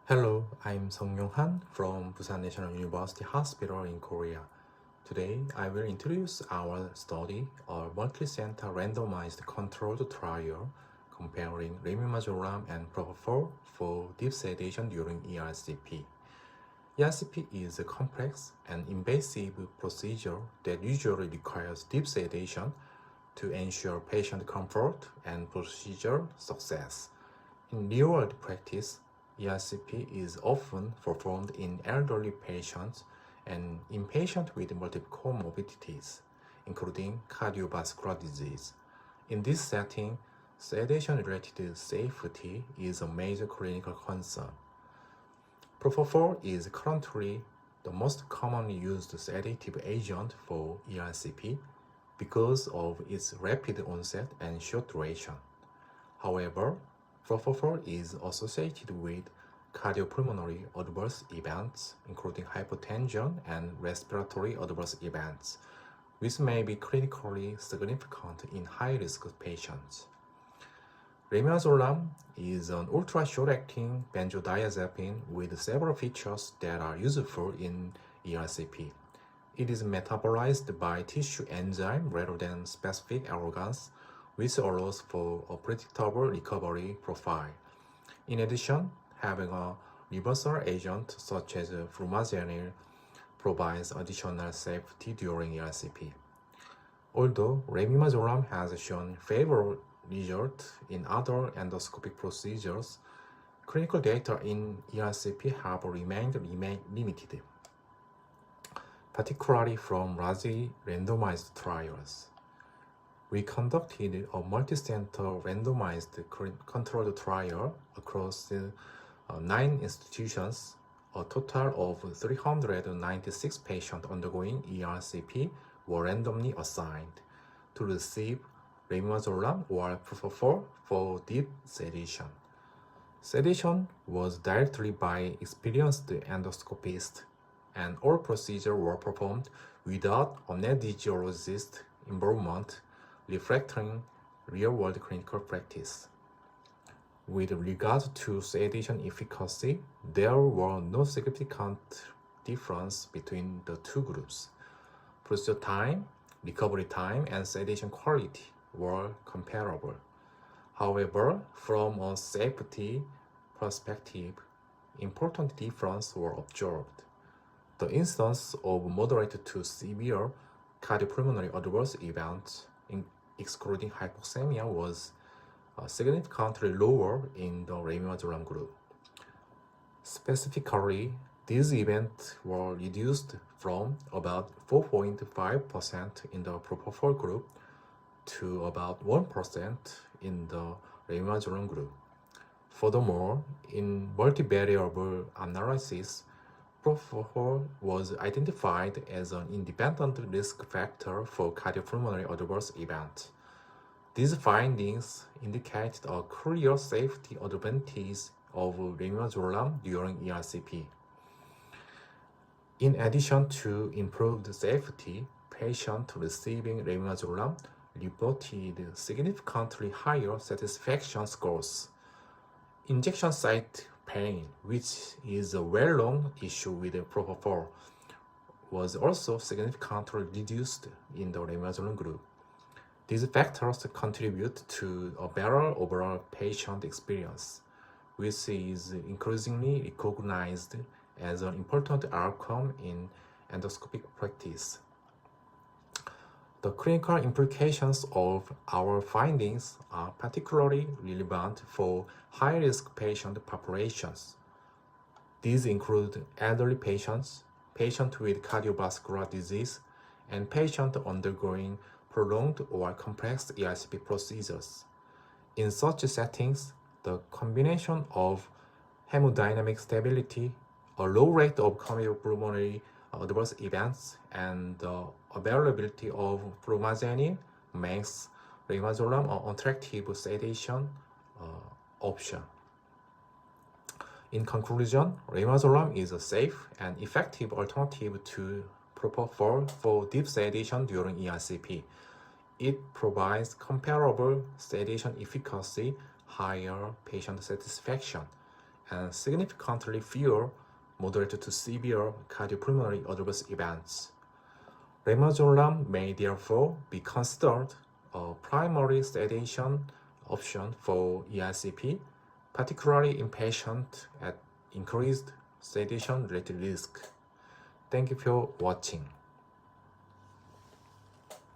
Hello, I'm Sung Yong Han from Busan National University Hospital in Korea. Today, I will introduce our study, a multicenter randomized controlled trial comparing remimazolam and propofol for deep sedation during ERCP. ERCP is a complex and invasive procedure that usually requires deep sedation to ensure patient comfort and procedure success. In real-world practice, ERCP is often performed in elderly patients and in patients with multiple comorbidities, including cardiovascular disease. In this setting, sedation-related safety is a major clinical concern. Propofol is currently the most commonly used sedative agent for ERCP because of its rapid onset and short duration. However, propofol is associated with cardiopulmonary adverse events, including hypotension and respiratory adverse events, which may be clinically significant in high-risk patients. Remimazolam is an ultra-short-acting benzodiazepine with several features that are useful in ERCP. It is metabolized by tissue enzyme rather than specific organs, which allows for a predictable recovery profile. In addition, having a reversal agent such as flumazenil provides additional safety during ERCP. Although remimazolam has shown favorable results in other endoscopic procedures, clinical data in ERCP have remained limited, particularly from large randomized trials. We conducted a multicenter randomized controlled trial across 9 institutions. A total of 396 patients undergoing ERCP were randomly assigned to receive remimazolam or propofol for deep sedation. Sedation was directly by experienced endoscopist, and all procedures were performed without anesthesiologist involvement, reflecting real-world clinical practice. With regard to sedation efficacy, there were no significant difference between the two groups. Procedure time, recovery time, and sedation quality were comparable. However, from a safety perspective, important differences were observed. The incidence of moderate to severe cardiopulmonary adverse events, excluding hypoxemia, was significantly lower in the remimazolam group. Specifically, these events were reduced from about 4.5% in the propofol group to about 1% in the remimazolam group. Furthermore, in multivariable analysis, propofol was identified as an independent risk factor for cardiopulmonary adverse events. These findings indicate a clear safety advantage of remimazolam during ERCP. In addition to improved safety, patients receiving remimazolam reported significantly higher satisfaction scores. Injection site pain, which is a well-known issue with propofol, was also significantly reduced in the remimazolam group. These factors contribute to a better overall patient experience, which is increasingly recognized as an important outcome in endoscopic practice. The clinical implications of our findings are particularly relevant for high-risk patient populations. These include elderly patients, patients with cardiovascular disease, and patients undergoing prolonged or complex ERCP procedures. In such settings, the combination of hemodynamic stability, a low rate of cardiopulmonary adverse events, and the availability of flumazenil makes remimazolam an attractive sedation option. In conclusion, remimazolam is a safe and effective alternative to propofol for deep sedation during ERCP. It provides comparable sedation efficacy, higher patient satisfaction, and significantly fewer moderate to severe cardiopulmonary adverse events. Remimazolam may therefore be considered a primary sedation option for ERCP, particularly in patients at increased sedation-related risk. Thank you for watching.